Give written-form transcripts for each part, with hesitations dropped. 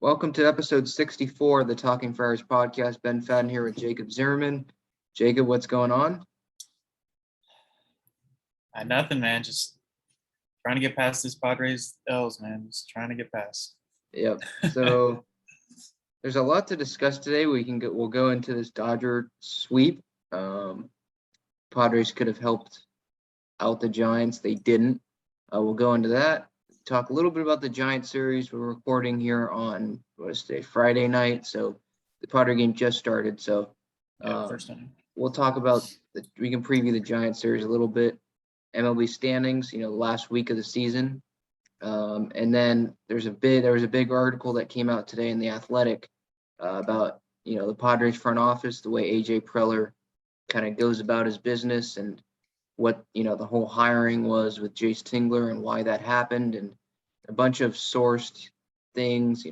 Welcome to episode 64 of the Talking Friars podcast. Ben Fadden here with Jacob Zimmermann. Jacob, what's going on? Nothing, man. Just trying to get past this Padres L's, man. Just trying to get past. Yep. So there's a lot to discuss today. We'll go into this Dodger sweep. Padres could have helped out the Giants. They didn't. We'll go into that. Talk a little bit about the Giants series. We're recording here on Friday night, so the Padre game just started. So First inning. We'll talk about we can preview the Giants series a little bit. MLB standings, last week of the season, and then there was a big article that came out today in the Athletic about the Padres front office, the way AJ Preller kind of goes about his business, and what the whole hiring was with Jace Tingler and why that happened, and a bunch of sourced things.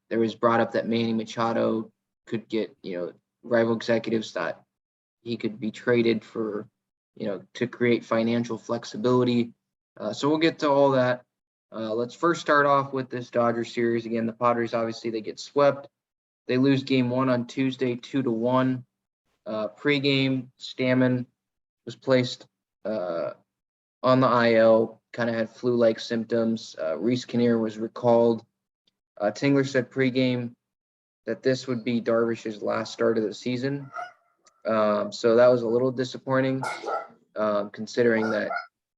There was brought up that Manny Machado could get rival executives thought he could be traded for to create financial flexibility. So we'll get to all that. Let's first start off with this Dodgers series. Again, the Padres, obviously, they get swept. They lose game one on Tuesday, 2-1. Pre-game, Stammen was placed on the IL, kind of had flu-like symptoms. Reese Kinnear was recalled. Tingler said pre-game that this would be Darvish's last start of the season. So that was a little disappointing, considering that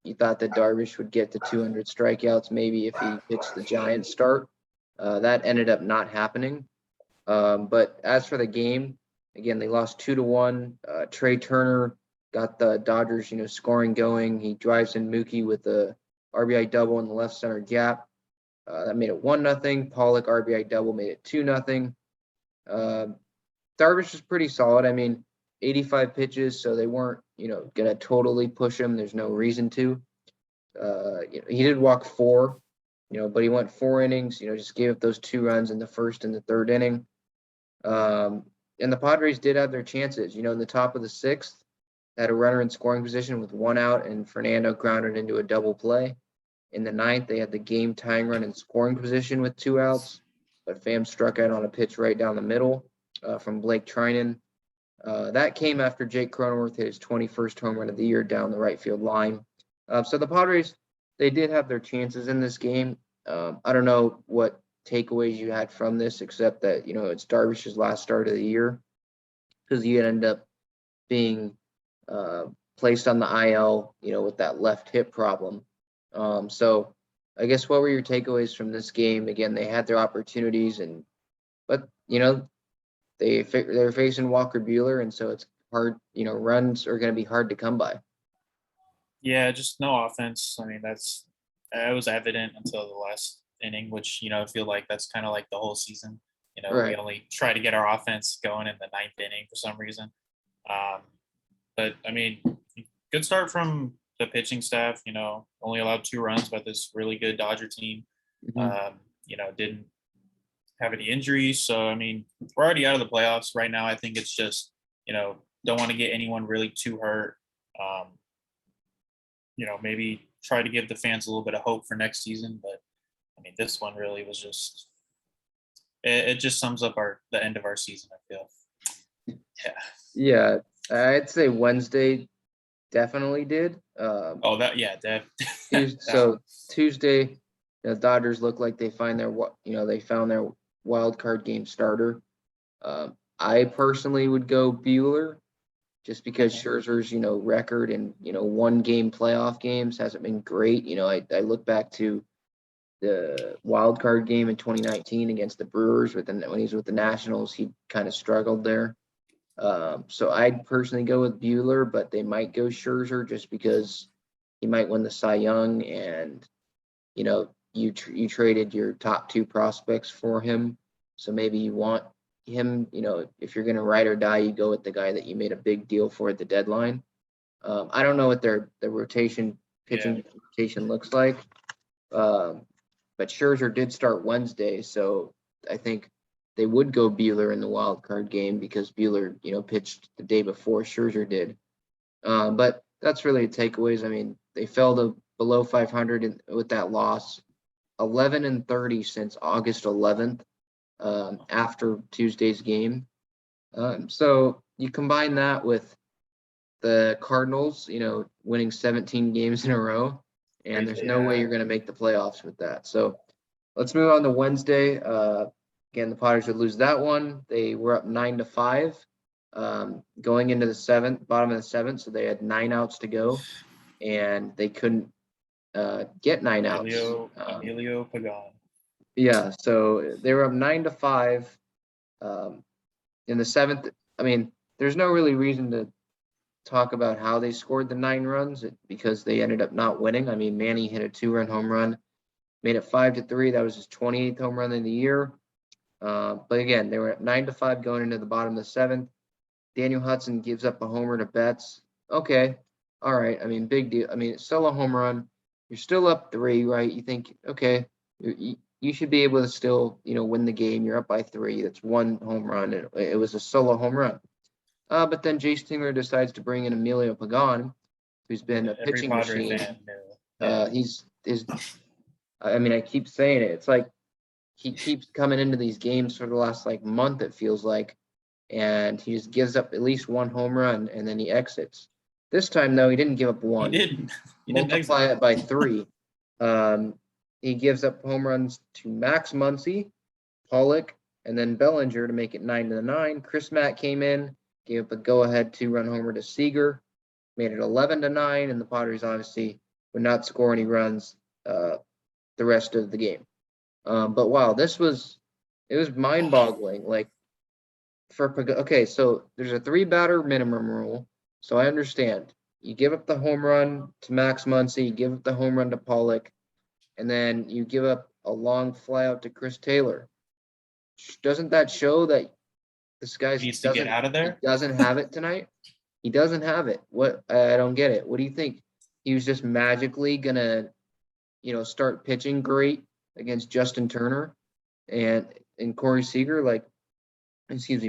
you thought that Darvish would get to 200 strikeouts maybe if he pitched the Giants start. That ended up not happening. But as for the game, again, they lost 2-1. Trey Turner got the Dodgers, scoring going. He drives in Mookie with the RBI double in the left center gap. That made it 1-0. Pollock RBI double made it 2-0. Darvish was pretty solid. 85 pitches, so they weren't, going to totally push him. There's no reason to. He did walk 4, but he went 4 innings, just gave up those 2 runs in the first and the third inning. And the Padres did have their chances. In the top of the 6th, had a runner in scoring position with 1 out, and Fernando grounded into a double play. In the 9th, they had the game-tying run in scoring position with 2 outs, but Pham struck out on a pitch right down the middle from Blake Trinan. That came after Jake Cronenworth hit his 21st home run of the year down the right field line. So the Padres, they did have their chances in this game. I don't know what takeaways you had from this, except that, it's Darvish's last start of the year, because he ended up being placed on the IL, with that left hip problem. So I guess what were your takeaways from this game? Again, they had their opportunities, but they're facing Walker Buehler, and so it's hard. Runs are going to be hard to come by. Yeah, just no offense. That was evident until the last inning, which I feel like that's kind of like the whole season. Right. We only try to get our offense going in the 9th inning for some reason. But good start from the pitching staff. Only allowed 2 runs by this really good Dodger team. Mm-hmm. Didn't have any injuries. So, we're already out of the playoffs right now. I think it's just, don't want to get anyone really too hurt. Maybe try to give the fans a little bit of hope for next season. But, this one really was just – it just sums up the end of our season, I feel. Yeah, I'd say Wednesday definitely did. Tuesday, the Dodgers look like they found their wild card game starter. I personally would go Buehler, just because Scherzer's record and 1-game playoff games hasn't been great. I look back to the wild card game in 2019 against the Brewers when he was with the Nationals. He kind of struggled there. So I'd personally go with Buehler, but they might go Scherzer just because he might win the Cy Young, and you traded your top 2 prospects for him, so maybe you want him. If you're going to ride or die, you go with the guy that you made a big deal for at the deadline. I don't know what the pitching rotation looks like, but Scherzer did start Wednesday, so I think they would go Buehler in the wild card game because Buehler, pitched the day before Scherzer did. But that's really the takeaways. They fell to below 500 with that loss. 11-30 since August 11th, after Tuesday's game. So you combine that with the Cardinals, winning 17 games in a row, and there's no way you're going to make the playoffs with that. So let's move on to Wednesday. Again, the Padres would lose that one. They were up 9-5, going into the bottom of the seventh. So they had 9 outs to go, and they couldn't get 9 outs. Emilio Pagan. Yeah, so they were up 9-5 in the seventh. I mean, there's no really reason to talk about how they scored the 9 runs because they ended up not winning. I mean, Manny hit a 2-run home run, made it 5-3. That was his 28th home run of the year. But again, they were at 9-5 going into the bottom of the seventh. Daniel Hudson gives up a homer to Betts. Okay, all right. I mean, big deal. I mean, it's still a home run. You're still up 3, right? You think, okay, you should be able to still, win the game. You're up by 3. That's 1 home run. It was a solo home run. But then Jay Stingler decides to bring in Emilio Pagan, who's been a pitching machine. I mean, I keep saying it. It's like he keeps coming into these games for the last month, it feels like, and he just gives up at least 1 home run and then he exits. This time, though, he didn't give up 1. He didn't. Multiply it by 3. He gives up home runs to Max Muncy, Pollock, and then Bellinger to make it 9-9. Chris Matt came in, gave up a go-ahead 2-run homer to Seager, made it 11-9, and the Padres obviously would not score any runs the rest of the game. But wow, it was mind-boggling. Okay, so there's a 3-batter minimum rule, so I understand. You give up the home run to Max Muncy, you give up the home run to Pollock, and then you give up a long fly out to Chris Taylor. Doesn't that show that this guy needs to get out of there? He doesn't have it tonight. He doesn't have it. What? I don't get it. What do you think? He was just magically gonna, start pitching great against Justin Turner and Corey Seager,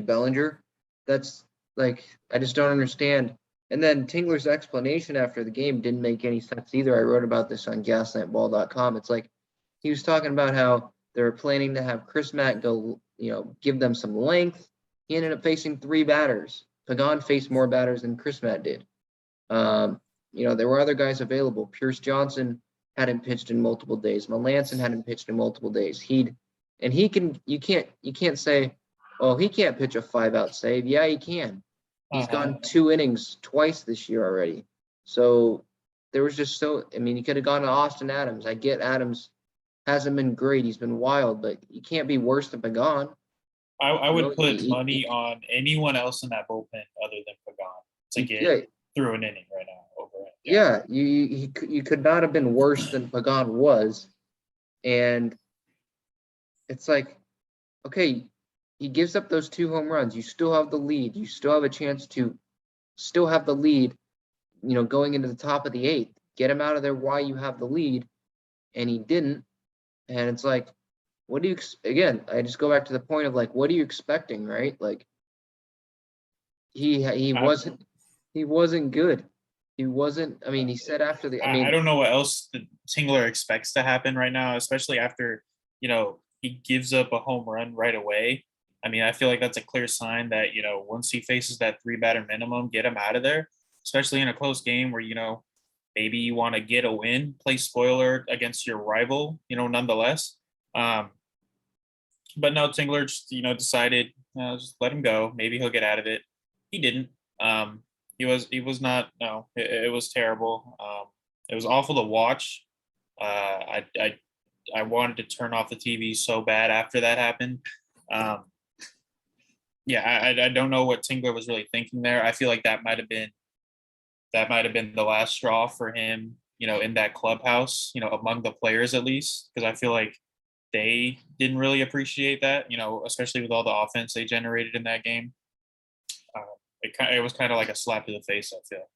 Bellinger. That's I just don't understand. And then Tingler's explanation after the game didn't make any sense either. I wrote about this on gaslightball.com. It's he was talking about how they were planning to have Chris Matt go, give them some length. He ended up facing 3 batters. Pagan faced more batters than Chris Matt did. There were other guys available. Pierce Johnson hadn't pitched in multiple days. Melanson hadn't pitched in multiple days. You can't say, oh, he can't pitch a 5-out save. Yeah, he can. He's gone 2 innings twice this year already. So there was just he could have gone to Austin Adams. I get Adams hasn't been great. He's been wild, but he can't be worse than Pagan. I would put money on anyone else in that bullpen other than Pagan to get through an inning right now over it. Yeah, you could not have been worse than Pagan was. And it's okay, he gives up those 2 home runs. You still have the lead. You still have a chance to still have the lead, going into the top of the 8th. Get him out of there while you have the lead. And he didn't. And it's what do you again? I just go back to the point of what are you expecting, right? He wasn't good. He wasn't. I mean, he said after the. I don't know what else the Tingler expects to happen right now, especially after he gives up a home run right away. I mean, I feel like that's a clear sign that once he faces that 3-batter minimum, get him out of there. Especially in a close game where maybe you want to get a win, play spoiler against your rival. Nonetheless. But no, Tingler just, decided just let him go. Maybe he'll get out of it. He didn't. He was not. No, it was terrible. It was awful to watch. I wanted to turn off the TV so bad after that happened. I don't know what Tingler was really thinking there. I feel like that might have been the last straw for him. In that clubhouse. Among the players at least, because I feel like they didn't really appreciate that, especially with all the offense they generated in that game. It was kind of like a slap to the face, I feel.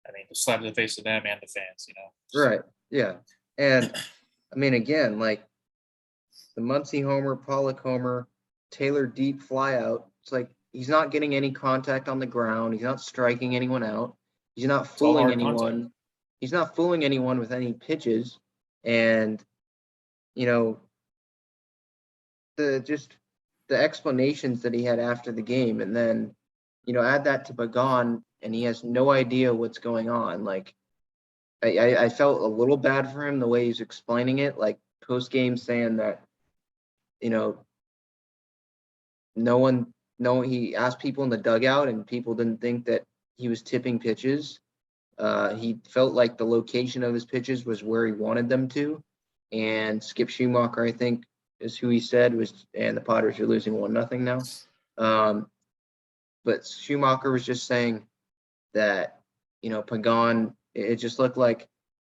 I mean, a slap to the face of them and the fans, Right, yeah. And, again, the Muncy homer, Pollock homer, Taylor deep fly out, it's he's not getting any contact on the ground. He's not striking anyone out. He's not fooling anyone. Contact. He's not fooling anyone with any pitches. And you know, the explanations that he had after the game, and then, add that to Pagan, and he has no idea what's going on. Like, I felt a little bad for him the way he's explaining it, like post game saying that, you know, no, he asked people in the dugout and people didn't think that he was tipping pitches. He felt like the location of his pitches was where he wanted them to. And Skip Schumacher, I think, is who he said was, and the Padres are losing 1-0 now. But Schumacher was just saying that, Pagan, it just looked like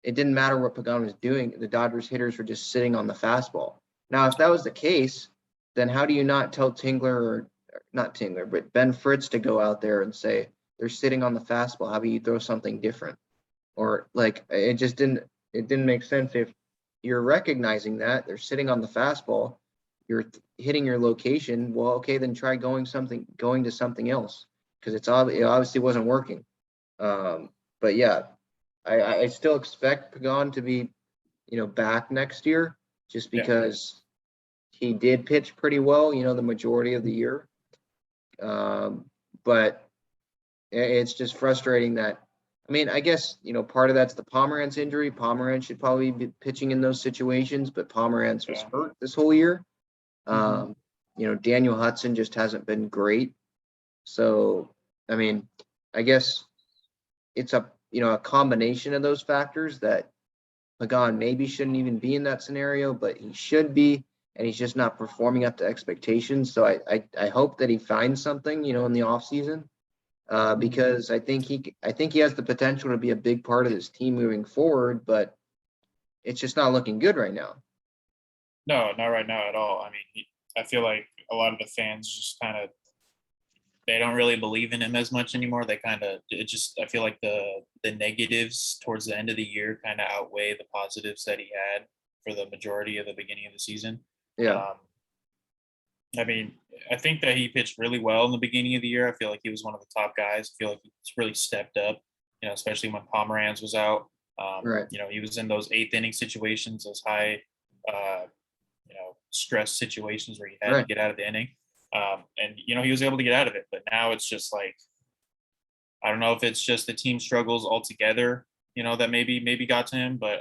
it didn't matter what Pagan was doing. The Dodgers hitters were just sitting on the fastball. Now, if that was the case, then how do you not tell Tingler, or not Tingler, but Ben Fritz to go out there and say they're sitting on the fastball? How about you throw something different? Or like it didn't make sense. If you're recognizing that they're sitting on the fastball, you're hitting your location. Well, okay, then try going to something else, because it obviously wasn't working. But yeah, I still expect Pagan to be, back next year, just because he did pitch pretty well, the majority of the year. But it's just frustrating that, I mean, I guess, part of that's the Pomerantz injury. Pomerantz should probably be pitching in those situations, but Pomerantz was hurt this whole year. Daniel Hudson just hasn't been great. So, I mean, I guess it's a combination of those factors that Pagan maybe shouldn't even be in that scenario, but he should be, and he's just not performing up to expectations. So I hope that he finds something, in the offseason, because I think he has the potential to be a big part of this team moving forward, but it's just not looking good right now. No, not right now at all. I mean, I feel like a lot of the fans just kind of, they don't really believe in him as much anymore. They kind of, I feel like the negatives towards the end of the year kind of outweigh the positives that he had for the majority of the beginning of the season. Yeah. I mean, I think that he pitched really well in the beginning of the year. I feel like he was one of the top guys. I feel like he's really stepped up, especially when Pomeranz was out. Right. He was in those 8th inning situations, those high, stress situations where he had to get out of the inning. And he was able to get out of it, but now it's just like, I don't know if it's just the team struggles altogether, that maybe got to him, but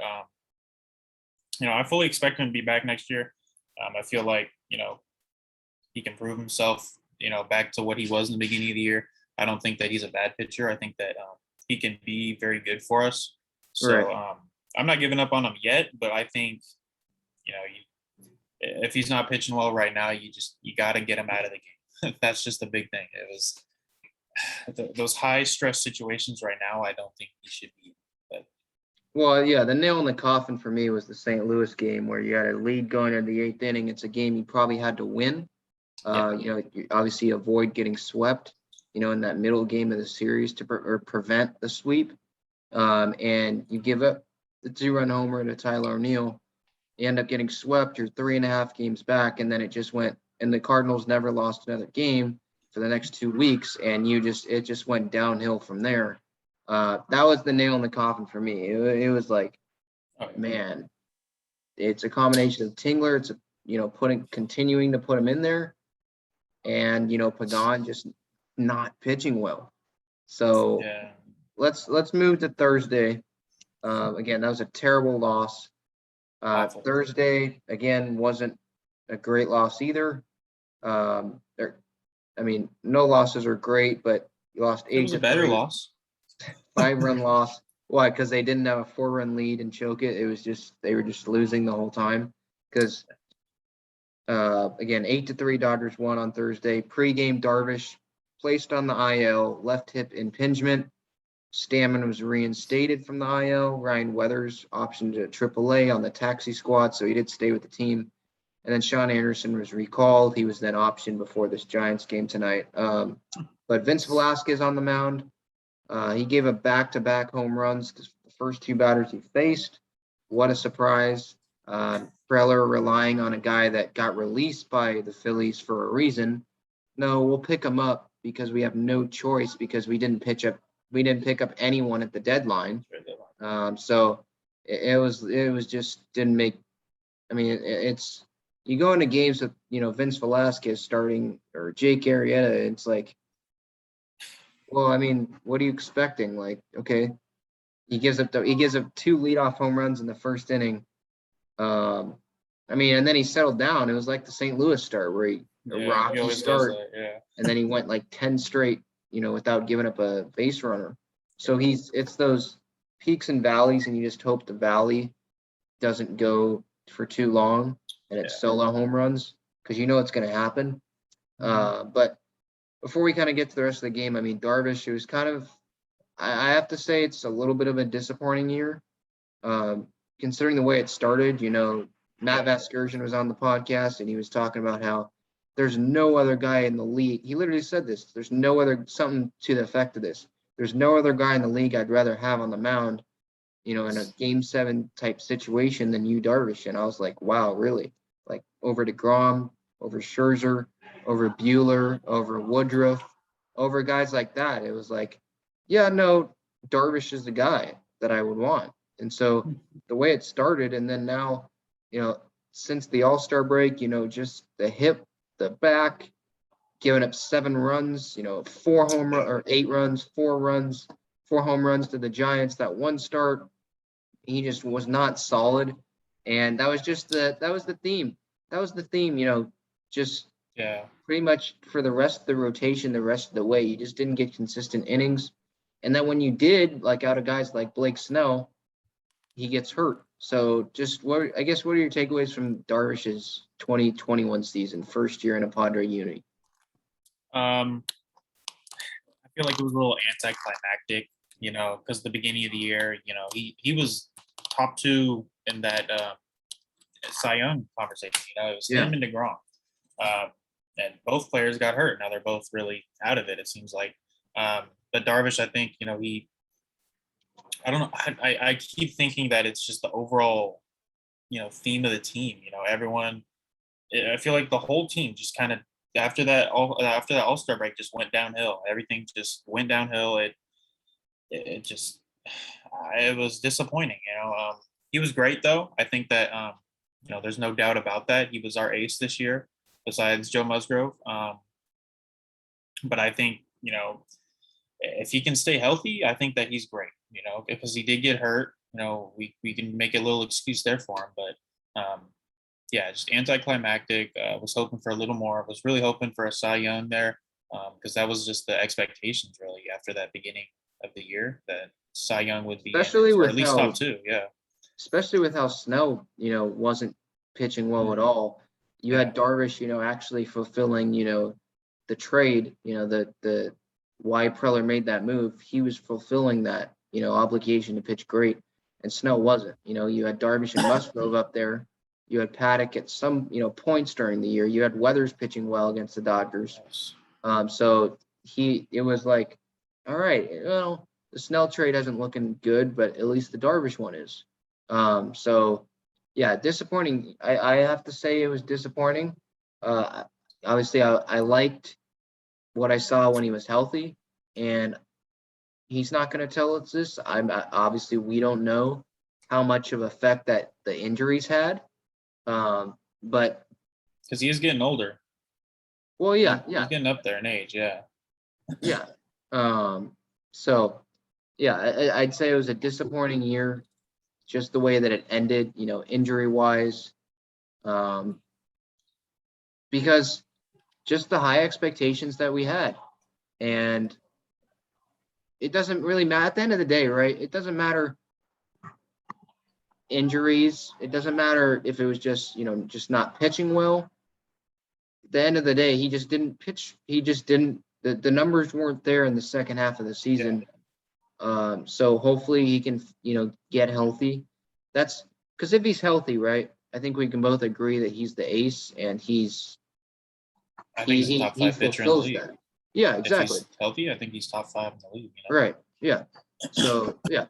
I fully expect him to be back next year. I feel like, he can prove himself, back to what he was in the beginning of the year. I don't think that he's a bad pitcher. I think that he can be very good for us. So I'm not giving up on him yet, but I think, if he's not pitching well right now, you got to get him out of the game. That's just the big thing. It was those high stress situations right now. I don't think he should be. But. Well, yeah, the nail in the coffin for me was the St. Louis game, where you had a lead going into the 8th inning. It's a game you probably had to win. You obviously avoid getting swept, in that middle game of the series to prevent the sweep. And you give up the 2-run homer to Tyler O'Neill. You end up getting swept. You're 3.5 games back, and then it just went. And the Cardinals never lost another game for the next 2 weeks, and it just went downhill from there. That was the nail in the coffin for me. It was like, man, it's a combination of Tingler. It's continuing to put him in there, and Pagan just not pitching well. So let's move to Thursday. Again, that was a terrible loss. Thursday, again, wasn't a great loss either. No losses are great, but you lost 8 It was a better loss. 5-run loss. Why? Because they didn't have a 4-run lead and choke it. It was just, they were just losing the whole time. Because, again, 8-3 Dodgers won on Thursday. Pre-game, Darvish placed on the IL, left hip impingement. Stammen was reinstated from the IL. Ryan Weathers optioned to AAA on the taxi squad, so he did stay with the team. And then Sean Anderson was recalled. He was then optioned before this Giants game tonight. But Vince Velasquez on the mound. He gave up back-to-back home runs to the first 2 batters he faced. What a surprise. Preller relying on a guy that got released by the Phillies for a reason. No, we'll pick him up because we have no choice, because we didn't pick up anyone at the deadline. So it was just didn't make I mean, it's you go into games with Vince Velasquez starting or Jake Arrieta. It's like, well, I mean, what are you expecting? Like, okay, he gives up two leadoff home runs in the first inning. I mean, and then he settled down. It was like the St. Louis start where a Yeah, he rocky always does start, that. Yeah. and then he went like 10 straight, without giving up a base runner. So it's those peaks and valleys, and you just hope the valley doesn't go for too long and it's Yeah. solo home runs because it's going to happen. But before we kind of get to the rest of the game, I mean, Darvish, it was kind of, I have to say, it's a little bit of a disappointing year, considering the way it started. Matt Vasgersian was on the podcast and he was talking about how there's no other guy in the league. He literally said this. There's no other, something to the effect of this. There's no other guy in the league I'd rather have on the mound, in a game 7 type situation than you, Darvish. And I was like, wow, really? Like over DeGrom, over Scherzer, over Bueller, over Woodruff, over guys like that. It was like, yeah, no, Darvish is the guy that I would want. And so the way it started, and then now, since the All-Star break, just the hip, the back, giving up 7 runs, 4 home run or 8 runs, 4 runs, 4 home runs to the Giants. That one start, he just was not solid, and that was the theme. That was the theme. Just pretty much for the rest of the rotation, the rest of the way, you just didn't get consistent innings, and then when you did, like out of guys like Blake Snell, he gets hurt. So what are your takeaways from Darvish's 2021 season, first year in a Padre uni? I feel like it was a little anticlimactic, because the beginning of the year, he was top 2 in that Cy Young conversation. It was him and DeGrom, and both players got hurt. Now they're both really out of it. It seems like, but Darvish, I think, I don't know. I keep thinking that it's just the overall, theme of the team. Everyone. I feel like the whole team just kind of after that All-Star break just went downhill. Everything just went downhill. It just it was disappointing. He was great though. I think that there's no doubt about that. He was our ace this year, besides Joe Musgrove. But I think if he can stay healthy, I think that he's great. Because he did get hurt. We can make a little excuse there for him, but yeah, just anticlimactic. Was hoping for a little more. Was really hoping for a Cy Young there, because that was just the expectations really after that beginning of the year that Cy Young would be especially or with at least top 2. Yeah, especially with how Snell, wasn't pitching well at all. You had Darvish, actually fulfilling, the trade, the why Preller made that move. He was fulfilling that, obligation to pitch great, and Snell wasn't. You had Darvish and Musgrove up there. You had Paddock at some, points during the year. You had Weathers pitching well against the Dodgers. So it was like, all right, well, the Snell trade isn't looking good, but at least the Darvish one is. So yeah, disappointing. I have to say it was disappointing. Obviously I liked what I saw when he was healthy, and he's not going to tell us this. Obviously we don't know how much of effect that the injuries had. But because he is getting older. Well, he's getting up there in age. Yeah. So yeah, I'd say it was a disappointing year, just the way that it ended, injury wise, because just the high expectations that we had, and it doesn't really matter at the end of the day, right? It doesn't matter injuries. It doesn't matter if it was just, just not pitching well. At the end of the day, he just didn't pitch. He just didn't, the numbers weren't there in the second half of the season. So hopefully he can, get healthy. That's because if he's healthy, right, I think we can both agree that he's the ace, and I think he's a top 5 pitcher in the league. That. Yeah, exactly. If he's healthy, I think he's top 5 in the league. Right. Yeah. So yeah.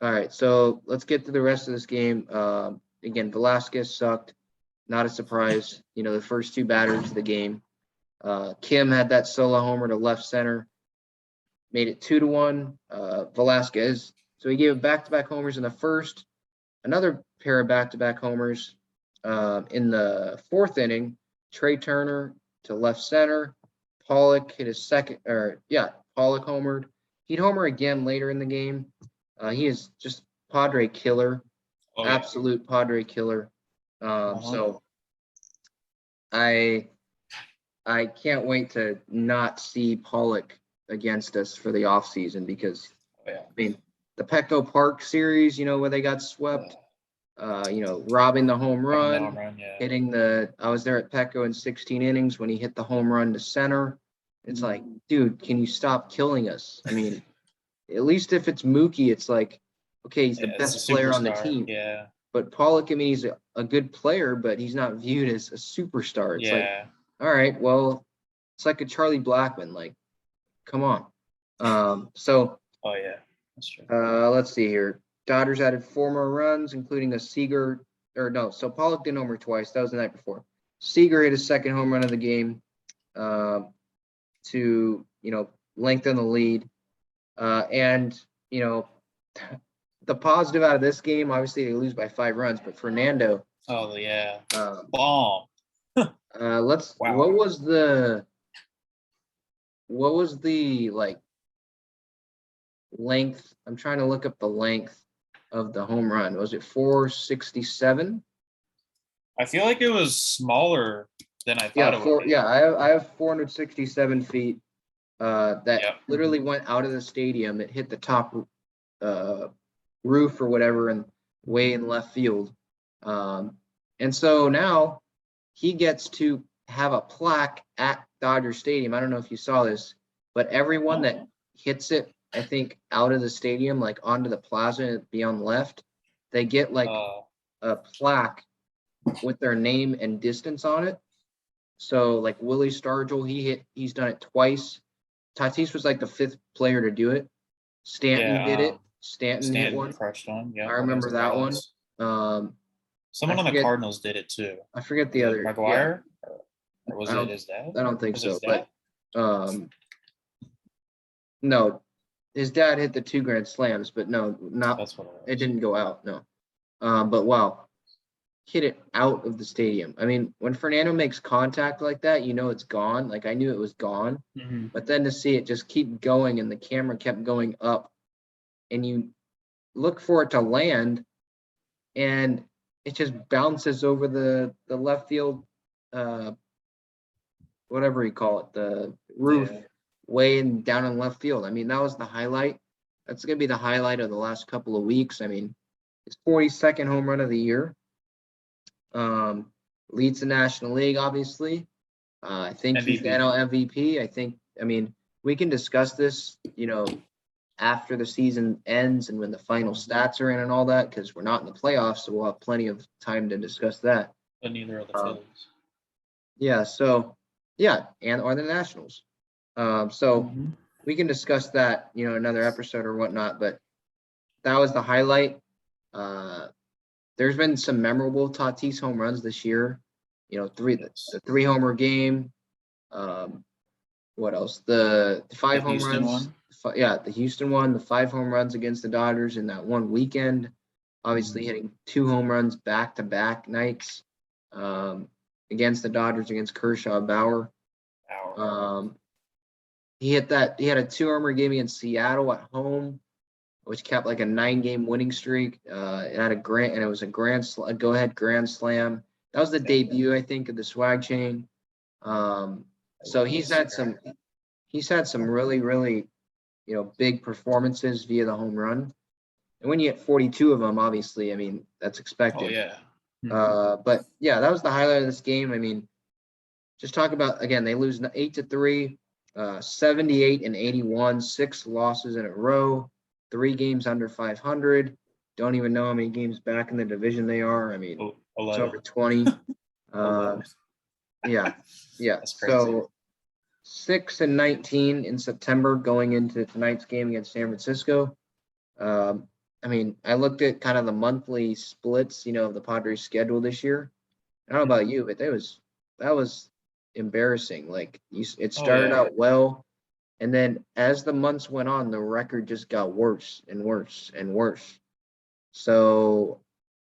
All right. So let's get to the rest of this game. Again, Velasquez sucked. Not a surprise. The first 2 batters of the game. Kim had that solo homer to left center, made it 2-1. Velasquez. So he gave back-to-back homers in the first. another pair of back-to-back homers in the fourth inning. Trey Turner to left center. Pollock hit his Pollock homered. He'd homer again later in the game. He is just Padre killer, absolute Padre killer. So I can't wait to not see Pollock against us for the offseason because, I mean, the Petco Park series, where they got swept, robbing the home run, hitting I was there at Petco in 16 innings when he hit the home run to center. It's like, dude, can you stop killing us? I mean, at least if it's Mookie, it's like, okay, he's the best player on the team. Yeah. But Pollock, I mean, he's a good player, but he's not viewed as a superstar. It's like, all right, well, it's like a Charlie Blackmon. Like, come on. So. Oh, yeah, that's true. Let's see here. Dodgers added 4 more runs, including a Seager. So Pollock didn't homer twice. That was the night before. Seager hit his second home run of the game to, lengthen the lead. And, the positive out of this game, obviously they lose by 5 runs, but Fernando. Oh, yeah. Bomb. What was the like length? I'm trying to look up the length of the home run. Was it 467? I feel like it was smaller than I thought it would be. Yeah, I have 467 feet that literally went out of the stadium. It hit the top roof or whatever and way in left field. And so now he gets to have a plaque at Dodger Stadium. I don't know if you saw this, but everyone that hits it, I think, out of the stadium, like onto the plaza beyond left, they get like a plaque with their name and distance on it. So like Willie Stargell, he's done it twice. Tatis was like the 5th player to do it. Stanton did it. Stanton hit one. Crushed one. Yeah, I remember that one. Someone on the Cardinals did it too. I forget the other. McGuire? Or was it his dad? I don't think so. But no, his dad hit the 2 grand slams, but no, not. That's what it didn't go out. No. But wow, hit it out of the stadium. I mean, when Fernando makes contact like that, it's gone. Like I knew it was gone, but then to see it just keep going and the camera kept going up, and you look for it to land, and it just bounces over the left field, whatever you call it, the roof, way down in left field. I mean, that was the highlight. That's going to be the highlight of the last couple of weeks. I mean, his 42nd home run of the year. Leads the National League, obviously. I think he's the NL MVP. I mean, we can discuss this, after the season ends and when the final stats are in and all that, because we're not in the playoffs, so we'll have plenty of time to discuss that. But neither are the Phillies. Yeah, so, or the Nationals. We can discuss that, another episode or whatnot, but that was the highlight. There's been some memorable Tatis home runs this year. The 3 homer game. What else? The 5 home runs. The Houston one, the 5 home runs against the Dodgers in that one weekend. Obviously hitting 2 home runs back-to-back nights against the Dodgers, against Kershaw, Bauer. He had a 2-homer game against Seattle at home, which kept like a 9-game winning streak. It was a go-ahead grand slam. That was the debut, I think, of the swag chain. So he's had some really, really, big performances via the home run. And when you get 42 of them, obviously, I mean, that's expected. But yeah, that was the highlight of this game. I mean, just talk about, again, they lose 8-3, 78 and 81, 6 losses in a row, 3 games under 500. Don't even know how many games back in the division they are. I mean, it's over 20. Yeah. That's crazy. So 6-19 in September going into tonight's game against San Francisco. I mean, I looked at kind of the monthly splits, of the Padres schedule this year. I don't know about you, but that was embarrassing. Like it started out well, and then as the months went on, the record just got worse and worse and worse. So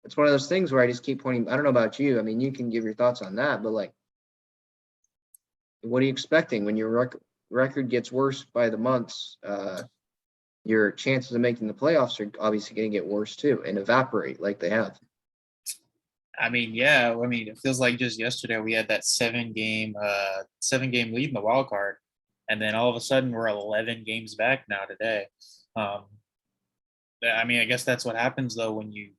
it's one of those things where I just keep pointing. I don't know about you. I mean, you can give your thoughts on that, but like, what are you expecting when your record gets worse by the months? Your chances of making the playoffs are obviously going to get worse too and evaporate like they have. I mean, yeah. I mean, it feels like just yesterday we had that 7-game lead in the wild card, and then all of a sudden we're 11 games back now today. I mean, I guess that's what happens though when you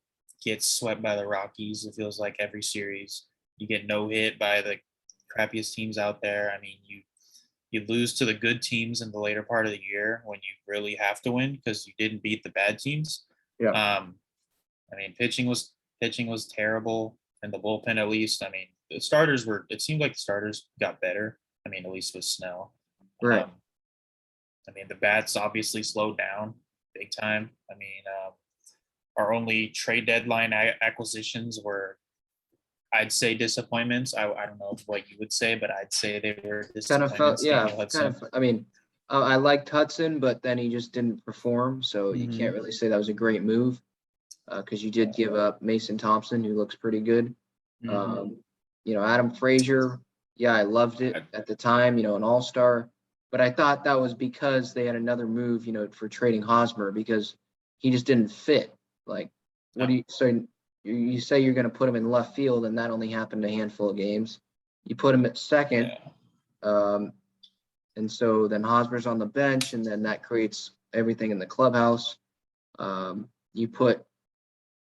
get swept by the Rockies. It feels like every series you get no hit by the crappiest teams out there. I mean, you lose to the good teams in the later part of the year when you really have to win because you didn't beat the bad teams. Yeah. I mean, pitching was terrible, and the bullpen at least. I mean, the starters were. It seemed like the starters got better. I mean, at least with Snell. Right. I mean, the bats obviously slowed down big time. I mean, our only trade deadline acquisitions were, I'd say, disappointments. I don't know what you would say, but I'd say they were Kind of felt, disappointments. yeah, Daniel Hudson. I mean, I liked Hudson, but then he just didn't perform. So you Mhm. can't really say that was a great move because you did give up Mason Thompson, who looks pretty good. Mhm. Adam Frazier, yeah, I loved it at the time, an all-star. But I thought that was because they had another move, for trading Hosmer because he just didn't fit. Like, what do you so you say you're going to put him in left field, and that only happened a handful of games. You put him at second, Yeah. and so then Hosmer's on the bench, and then that creates everything in the clubhouse. You put,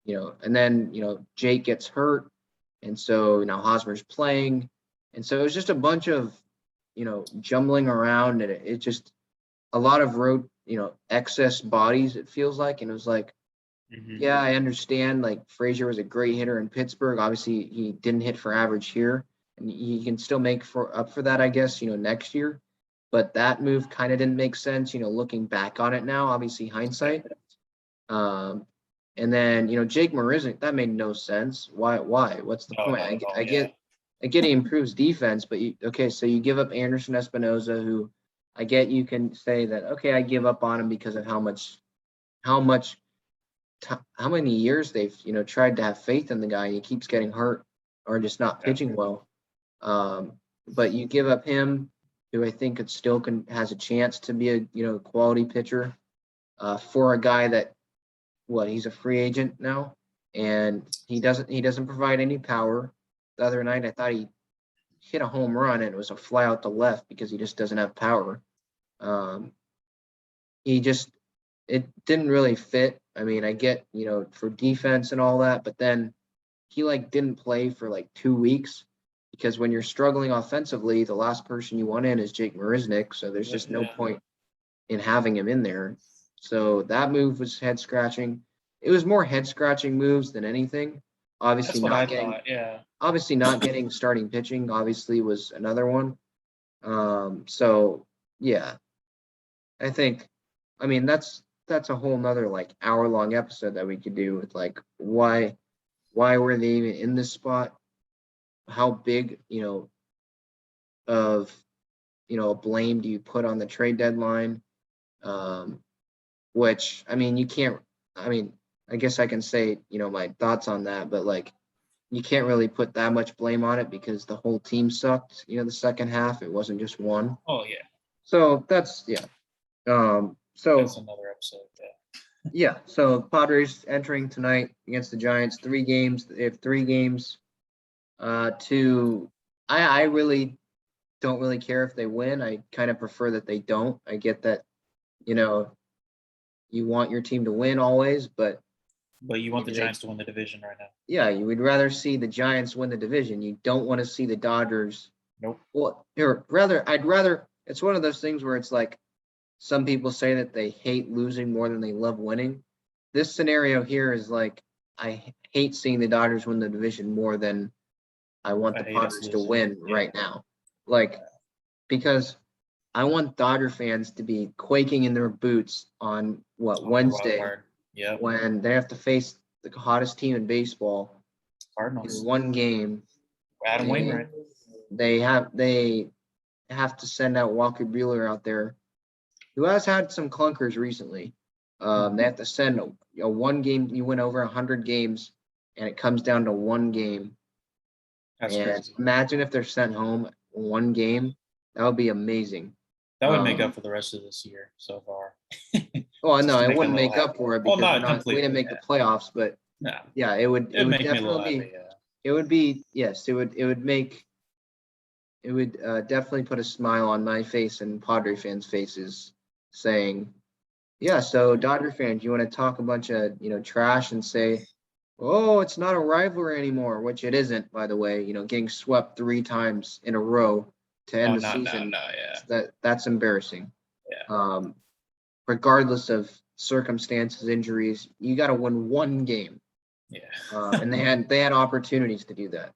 and then Jake gets hurt, and so now Hosmer's playing, and so it was just a bunch of jumbling around, and it just a lot of road excess bodies. It feels like, and it was like, Mhm. yeah, I understand. Like Frazier was a great hitter in Pittsburgh. Obviously, he didn't hit for average here, and he can still make up for that, I guess, next year. But that move kind of didn't make sense, looking back on it now. Obviously, hindsight. And then Jake Marisnick, that made no sense. Why? What's the Oh, point? not at all. I Yeah. get he improves defense, but so you give up Anderson Espinoza, who I get you can say that okay, I give up on him because of how many years they've tried to have faith in the guy, and he keeps getting hurt or just not pitching well. But you give up him, who I think has a chance to be a quality pitcher, for a guy that he's a free agent now, and he doesn't provide any power. The other night I thought he hit a home run and it was a fly out to left because he just doesn't have power. It didn't really fit. I mean, I get, for defense and all that, but then he didn't play for 2 weeks because when you're struggling offensively, the last person you want in is Jake Marisnick. So there's just no point in having him in there. So that move was head scratching. It was more head scratching moves than anything. That's what I thought. Yeah. Obviously not getting starting pitching obviously was another one. So yeah, I think, I mean, that's a whole nother hour-long episode that we could do with why were they even in this spot? How big, of blame do you put on the trade deadline? Which I mean, you can't. I mean, I guess I can say my thoughts on that, but you can't really put that much blame on it because the whole team sucked. The second half, it wasn't just one. Oh yeah. So that's yeah. That's another episode. Yeah. Yeah, so Padres entering tonight against the Giants. 3 games. They have 3 games. I really don't really care if they win. I kind of prefer that they don't. I get that, you want your team to win always, but you want the Giants to win the division right now. Yeah, you would rather see the Giants win the division. You don't want to see the Dodgers. Nope. Well, I'd rather. It's one of those things where it's like some people say that they hate losing more than they love winning. This scenario here is I hate seeing the Dodgers win the division more than I want the Padres to win right now. Because I want Dodger fans to be quaking in their boots on Wednesday when they have to face the hottest team in baseball Cardinals in one game. Adam Wainwright. They have to send out Walker Buehler out there, who has had some clunkers recently. They have to send a one game. You win over 100 games, and it comes down to one game. That's And crazy. imagine if they're sent home one game. That would be amazing. That would make up for the rest of this year so far. Well, Just no, to it make it a wouldn't little make up happy. for it Well, because not we completely. didn't make Yeah. the playoffs, but No, yeah, it would make me a little definitely happy. Yeah. it would be yes, it would definitely put a smile on my face and Padre fans' faces saying, yeah, so Dodger fans, you want to talk a bunch of, trash and say, oh, it's not a rivalry anymore, which it isn't, by the way, getting swept 3 times in a row to end Oh the no, season. yeah. That's embarrassing. Yeah. Regardless of circumstances, injuries, you got to win one game. Yeah. And they had opportunities to do that.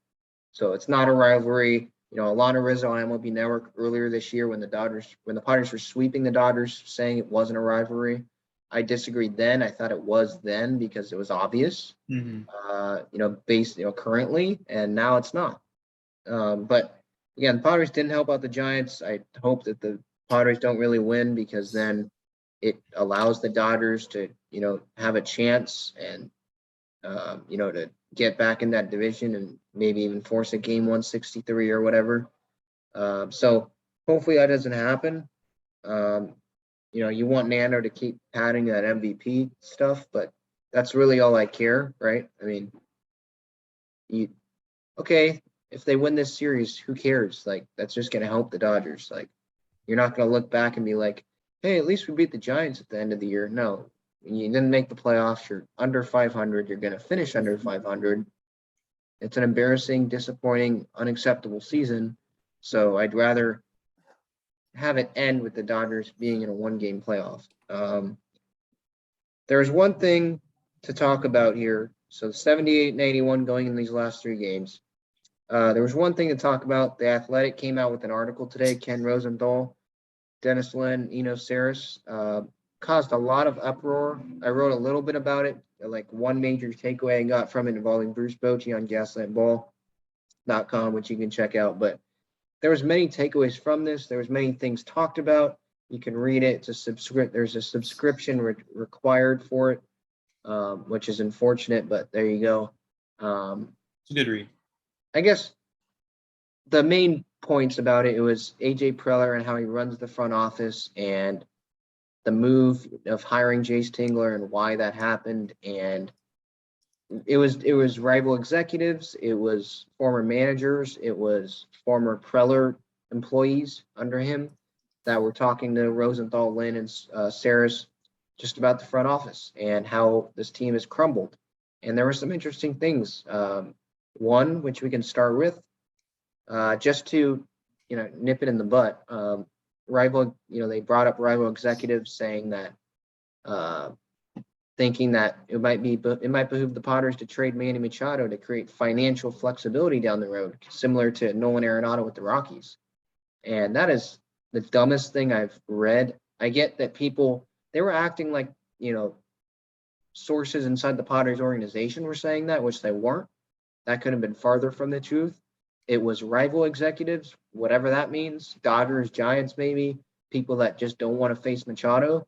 So it's not a rivalry. Alana Rizzo on MLB Network earlier this year when the Padres were sweeping the Dodgers, saying it wasn't a rivalry. I disagreed then. I thought it was then because it was obvious, based, currently, and now it's not. But again, the Padres didn't help out the Giants. I hope that the Padres don't really win because then it allows the Dodgers to, have a chance and, to get back in that division and maybe even force a game 163 or whatever. So hopefully that doesn't happen. You want Nando to keep padding that MVP stuff, but that's really all I care, right? I mean, okay, if they win this series, who cares? Like, that's just going to help the Dodgers. Like, you're not going to look back and be like, hey, at least we beat the Giants at the end of the year. No, you didn't make the playoffs. You're under 500. You're going to finish under 500. It's an embarrassing, disappointing, unacceptable season. So I'd rather have it end with the Dodgers being in a one-game playoff. There's one thing to talk about here. So 78 and 81 going in these last 3 games. There was one thing to talk about. The Athletic came out with an article today. Ken Rosenthal, Dennis Lynn, Eno Saris, caused a lot of uproar. I wrote a little bit about it. Like one major takeaway I got from it involving Bruce Bochy on GaslightBall.com, which you can check out. But there was many takeaways from this. There was many things talked about. You can read it. There's a subscription required for it, which is unfortunate, but there you go. It's a good read. I guess the main points about it was AJ Preller and how he runs the front office and the move of hiring Jace Tingler and why that happened. And it was rival executives, it was former managers, it was former Preller employees under him that were talking to Rosenthal, Lynn, and Saris just about the front office and how this team has crumbled. And there were some interesting things. One, which we can start with, just to, nip it in the butt. They brought up rival executives saying that, thinking that it might behoove the Padres to trade Manny Machado to create financial flexibility down the road, similar to Nolan Arenado with the Rockies. And that is the dumbest thing I've read. I get that they were acting like, sources inside the Padres organization were saying that, which they weren't. That could have been farther from the truth. It was rival executives, whatever that means, Dodgers, Giants, maybe, people that just don't want to face Machado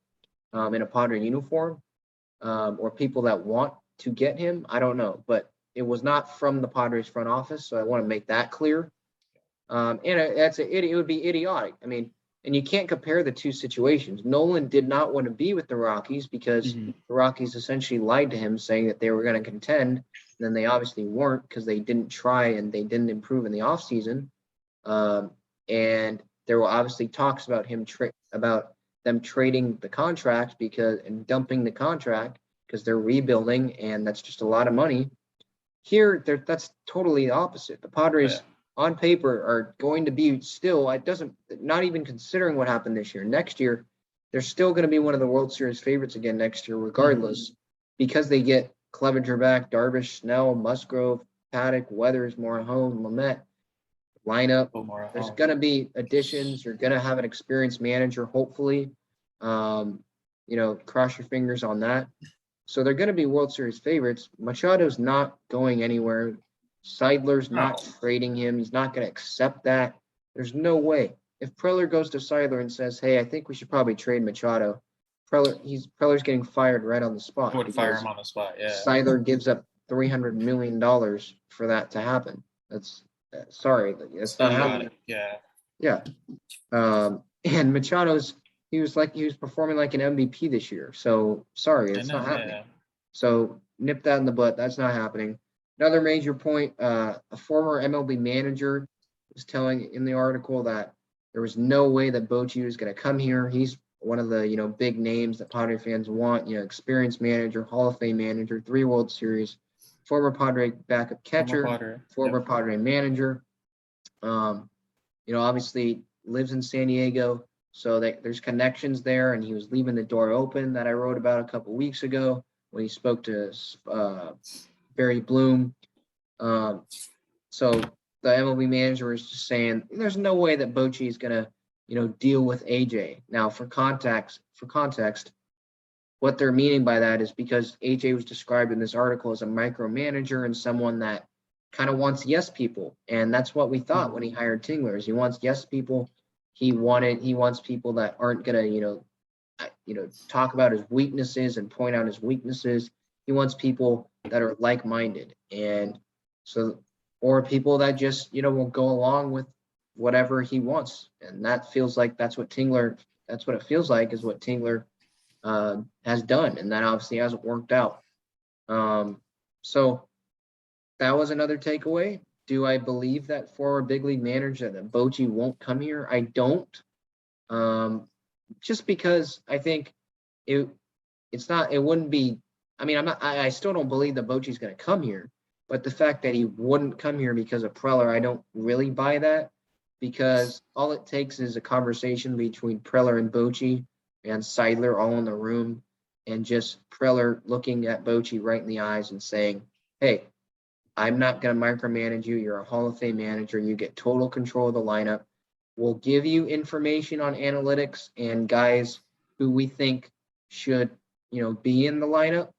in a Padre uniform, or people that want to get him. I don't know, but it was not from the Padres front office, so I want to make that clear. It would be idiotic. I mean, and you can't compare the two situations. Nolan did not want to be with the Rockies because the Rockies essentially lied to him, saying that they were going to contend. And then they obviously weren't because they didn't try and they didn't improve in the offseason. And there were obviously talks about about them trading the contract and dumping the contract because they're rebuilding, and that's just a lot of money. Here, that's totally the opposite. The Padres, on paper, are going to be still. Not even considering what happened this year. Next year, they're still going to be one of the World Series favorites again next year, regardless, because they get Clevenger back, Darvish, Snell, Musgrove, Paddock, Weathers, Morejon, Lamet lineup. There's going to be additions. You're going to have an experienced manager, hopefully. Cross your fingers on that. So they're going to be World Series favorites. Machado's not going anywhere. Seidler's not trading him. He's not going to accept that. There's no way. If Preller goes to Seidler and says, hey, I think we should probably trade Machado, Preller's getting fired right on the spot. I would fire him on the spot, yeah. Seidler gives up $300 million for that to happen. That's sorry, it's not happening. Yeah. Yeah. And Machado's he was performing like an MVP this year. So sorry, it's not happening. Yeah. So nip that in the butt. That's not happening. Another major point, a former MLB manager was telling in the article that there was no way that Bochy was going to come here. He's one of the, big names that Padre fans want, experienced manager, Hall of Fame manager, 3 World Series, former Padre backup catcher, former Padre manager. Obviously lives in San Diego, so that there's connections there, and he was leaving the door open that I wrote about a couple weeks ago when he spoke to Barry Bloom. So the MLB manager is just saying there's no way that Bochy is gonna, deal with AJ. Now, for context, what they're meaning by that is because AJ was described in this article as a micromanager and someone that kind of wants yes people, and that's what we thought when he hired Tingler. Is he wants yes people. He wants people that aren't gonna, talk about his weaknesses and point out his weaknesses. He wants people that are like-minded, and so or people that just will go along with whatever he wants, and that feels like that's what it feels like is what Tingler has done, and that obviously hasn't worked out. So that was another takeaway. Do I believe that former big league manager that Bochy won't come here? I don't. Just because I think it wouldn't be. I mean, I still don't believe that Bochy's going to come here, but the fact that he wouldn't come here because of Preller, I don't really buy that, because all it takes is a conversation between Preller and Bochy and Seidler all in the room, and just Preller looking at Bochy right in the eyes and saying, "Hey, I'm not going to micromanage you. You're a Hall of Fame manager. You get total control of the lineup. We'll give you information on analytics and guys who we think should, be in the lineup.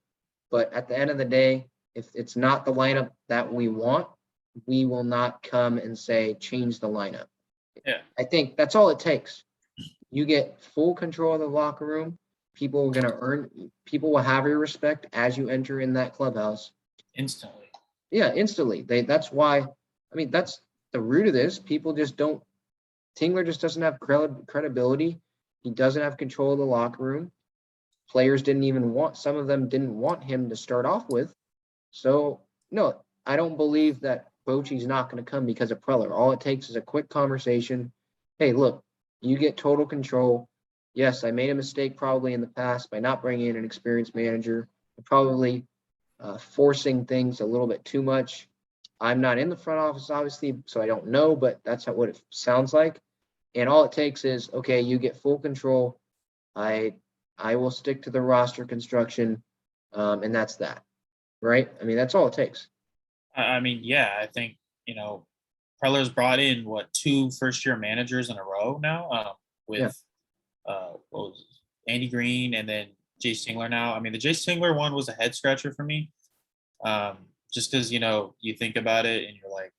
But at the end of the day, if it's not the lineup that we want, we will not come and say, change the lineup." Yeah. I think that's all it takes. You get full control of the locker room. People will have your respect as you enter in that clubhouse. Instantly. Yeah, instantly. That's why, I mean, that's the root of this. People just don't, Tingler just doesn't have credibility. He doesn't have control of the locker room. Players some of them didn't want him to start off with. So, no, I don't believe that Bochy's not going to come because of Preller. All it takes is a quick conversation. Hey, look, you get total control. Yes, I made a mistake probably in the past by not bringing in an experienced manager. Probably forcing things a little bit too much. I'm not in the front office, obviously, so I don't know, but that's what it sounds like. And all it takes is, okay, you get full control. I will stick to the roster construction, and that's that, right? I mean, that's all it takes. I mean, yeah, I think, Preller's brought in 2 first-year managers in a row now, with what was it, Andy Green and then Jay Singler now. I mean, the Jay Singler one was a head scratcher for me, just because you think about it and you're like,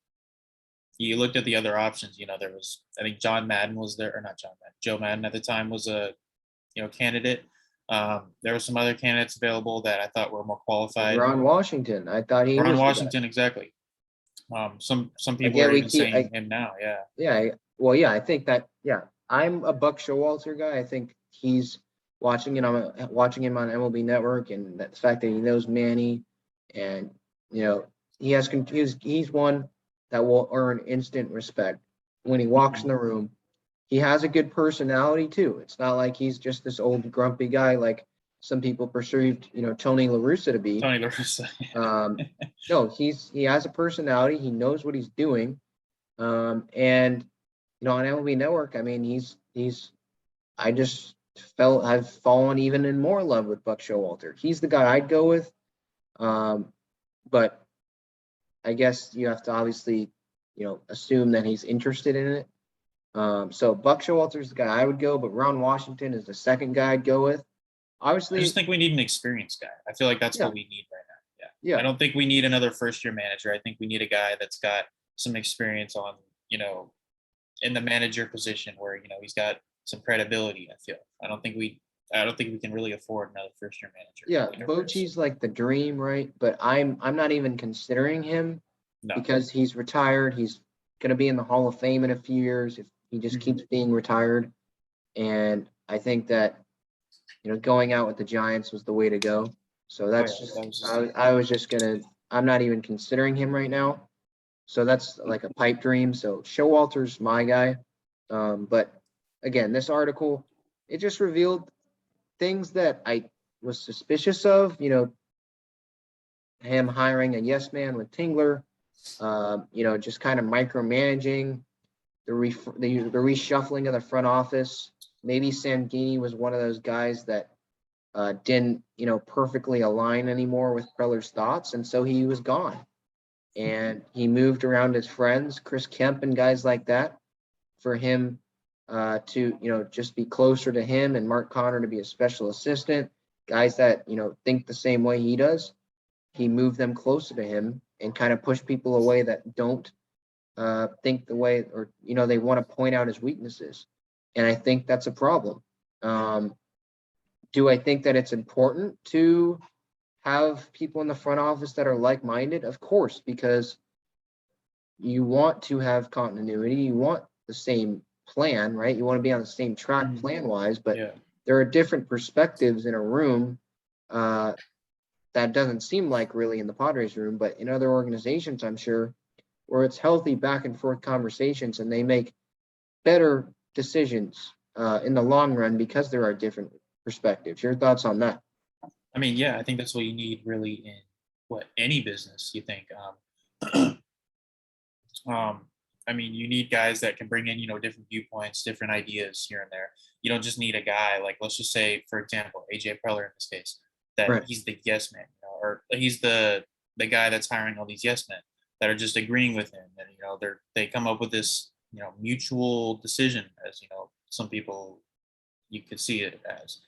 you looked at the other options. There was, I think John Madden was there, or not John Madden, Joe Madden at the time was a candidate. There were some other candidates available that I thought were more qualified. Ron Washington, I thought he Ron was Washington, exactly. Some people are even saying him now. Yeah. Yeah. Well, yeah, I think that. Yeah, I'm a Buck Showalter guy. I think he's watching him on MLB Network, and the fact that he knows Manny, and he's one that will earn instant respect when he walks in the room. He has a good personality too. It's not like he's just this old grumpy guy like some people perceived, Tony La Russa to be. Tony La Russa. No, he has a personality. He knows what he's doing. And on MLB Network, I mean, I've fallen even in more love with Buck Showalter. He's the guy I'd go with. But I guess you have to obviously, assume that he's interested in it. So Buck Showalter is the guy I would go, but Ron Washington is the second guy I'd go with. Obviously, I just think we need an experienced guy. I feel like that's what we need right now. Yeah. I don't think we need another first-year manager. I think we need a guy that's got some experience on, in the manager position where, he's got some credibility, I feel. I don't think we I don't think we can really afford another first-year manager. Yeah, in our first- Bochy's like the dream, right? But I'm not even considering him No. because he's retired. He's gonna be in the Hall of Fame in a few years if he just keeps being retired. And I think that going out with the Giants was the way to go. So that's that was just I was just gonna I'm not even considering him right now. So that's like a pipe dream. So Showalter's my guy. But again, this article, it just revealed things that I was suspicious of, him hiring a yes man with Tingler, just kind of micromanaging the reshuffling of the front office. Maybe Sangini was one of those guys that didn't, perfectly align anymore with Preller's thoughts, and so he was gone. And he moved around his friends, Chris Kemp and guys like that, for him to, just be closer to him, and Mark Connor to be a special assistant, guys that, think the same way he does. He moved them closer to him and kind of pushed people away that don't think the way, or, they want to point out his weaknesses. And I think that's a problem. Do I think that it's important to have people in the front office that are like-minded? Of course, because you want to have continuity. You want the same plan, right? You want to be on the same track plan-wise, but there are different perspectives in a room that doesn't seem like really in the Padres room, but in other organizations, I'm sure, where it's healthy back and forth conversations and they make better decisions in the long run because there are different perspectives. Your thoughts on that? I mean, yeah, I think that's what you need really in any business. You think, I mean, you need guys that can bring in, different viewpoints, different ideas here and there. You don't just need a guy like, let's just say, for example, AJ Preller in this case, that Right. he's the yes man, or he's the guy that's hiring all these yes men that are just agreeing with him, and they come up with this mutual decision, as some people you could see it as,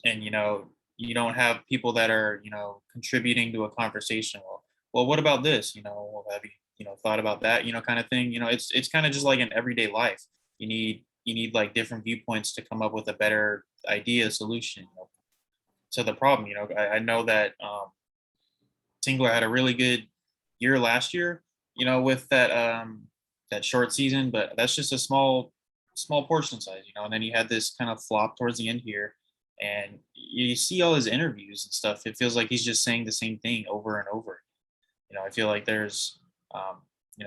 and you don't have people that are contributing to a conversation. Well, what about this? Well, have you thought about that? Kind of thing. It's kind of just like in everyday life. You need like different viewpoints to come up with a better idea solution to the problem. I know that Tingler had a really good year last year, with that short season, but that's just a small portion size, and then he had this kind of flop towards the end here, and you see all his interviews and stuff. It feels like he's just saying the same thing over and over. I feel like there's,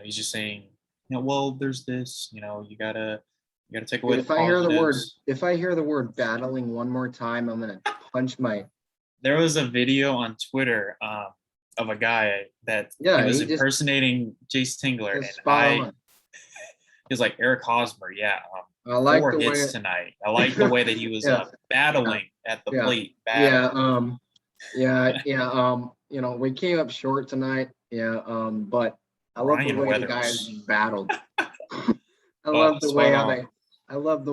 he's just saying, well, there's this, you gotta take away Dude, the if I hear the word battling one more time, I'm gonna punch my. There was a video on Twitter of a guy that he was impersonating Jace Tingler, and he was like Eric Hosmer, I like 4 the hits way tonight. I like the way that he was battling at the plate. Battling. We came up short tonight. But I love the way the guys battled. I love the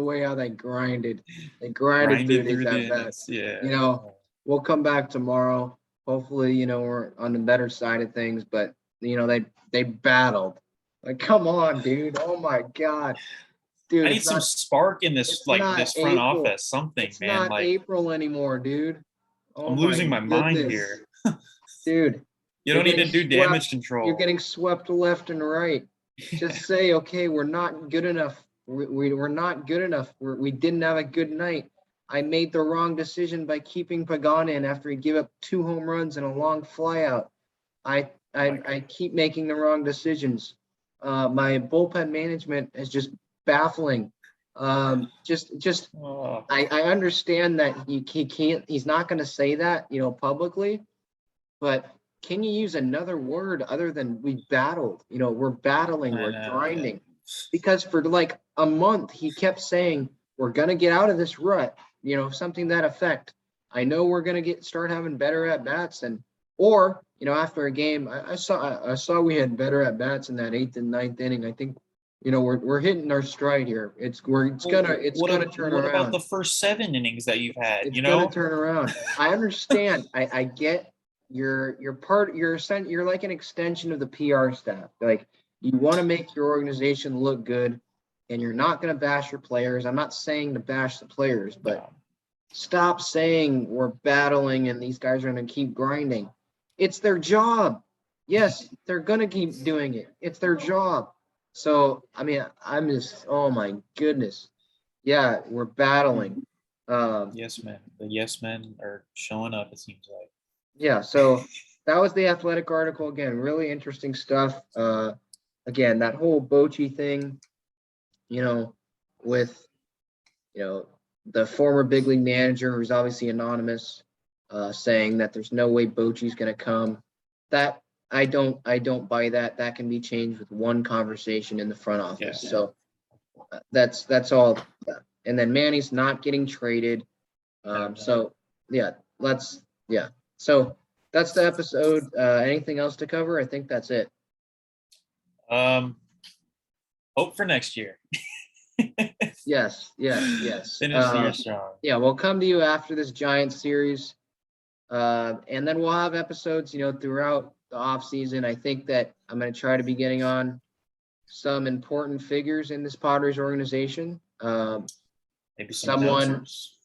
way how they grinded. They grinded through these at bats. Yeah. We'll come back tomorrow. Hopefully, we're on the better side of things, but they battled. Like, come on, dude. Oh my God. Dude, I need some spark in this this front office. Something, it's man. Not April anymore, dude. I'm losing my mind here. Dude. You don't need to do damage control. You're getting swept left and right. Just say, okay, we're not good enough. We're not good enough. We didn't have a good night. I made the wrong decision by keeping Pagan in after he gave up 2 home runs and a long flyout. I keep making the wrong decisions. My bullpen management is just baffling. I understand that he's not going to say that, publicly, but can you use another word other than we battled? We're battling, we're grinding. Because for like a month, he kept saying, we're going to get out of this rut, something that effect. I know we're going to start having better at bats, or after a game, I saw we had better at bats in that 8th and 9th inning. I think, we're hitting our stride here. It's gonna turn around. What about the first 7 innings that you've had? It's gonna turn around. I understand. I get you're like an extension of the PR staff. Like, you want to make your organization look good. and you're not going to bash your players. I'm not saying to bash the players, but No. stop saying we're battling and these guys are going to keep grinding. It's their job. Yes, they're going to keep doing it. It's their job. So, I mean, I'm just, oh my goodness. Yeah, we're battling. Yes, men. The yes men are showing up, it seems like. Yeah, so that was the Athletic article. Again, really interesting stuff. Again, that whole Bochy thing, with, the former big league manager who's obviously anonymous, saying that there's no way Bochy's going to come. That I don't buy that. That can be changed with one conversation in the front office. Yeah. So that's all. And then Manny's not getting traded. So yeah, So that's the episode. Anything else to cover? I think that's it. Hope for next year. Yes. Finish the year strong. Yeah, we'll come to you after this Giants series. And then we'll have episodes, throughout the off season. I think that I'm going to try to be getting on some important figures in this Padres organization. Maybe some someone, announcers.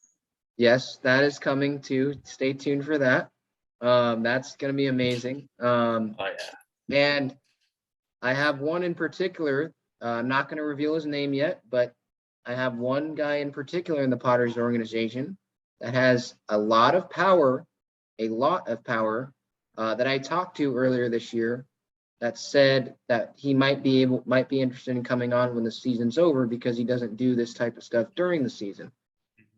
yes, that is coming too. Stay tuned for that. That's going to be amazing. Oh yeah. And I have one in particular. I'm not going to reveal his name yet, but I have one guy in particular in the Padres organization that has a lot of power that I talked to earlier this year, that said that he might be interested in coming on when the season's over, because he doesn't do this type of stuff during the season.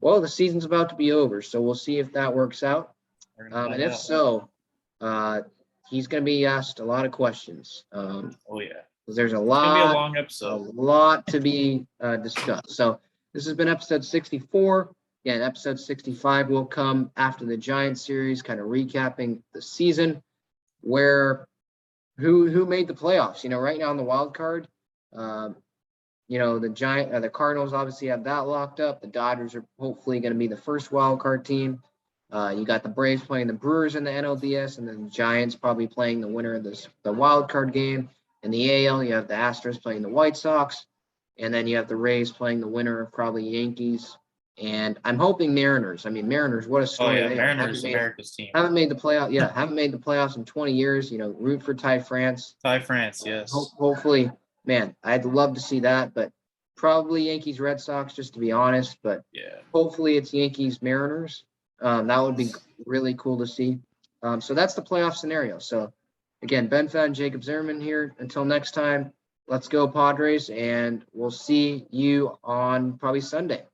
Well, the season's about to be over, so we'll see if that works out. And if so, he's going to be asked a lot of questions. Oh yeah. There's It's gonna be a long episode. A lot to be discussed. So this has been episode 64. Again, episode 65 will come after the Giants series, kind of recapping the season, where who made the playoffs. Right now on the wild card, the Cardinals obviously have that locked up. The Dodgers are hopefully going to be the first wild card team. You got the Braves playing the Brewers in the NLDS, and then the Giants probably playing the winner of the wild card game. In the AL, you have the Astros playing the White Sox, and then you have the Rays playing the winner of probably Yankees. And I'm hoping Mariners. I mean, Mariners, what a story. Oh yeah, Mariners, America's team. Haven't made the playoff. Yeah, haven't made the playoffs in 20 years. Root for Ty France. Ty France, yes. Hopefully, man, I'd love to see that, but probably Yankees, Red Sox, just to be honest. But yeah, hopefully it's Yankees, Mariners. That would be really cool to see. So that's the playoff scenario. So again, Fadden and Jacob Zimmermann here. Until next time, let's go Padres, and we'll see you on probably Sunday.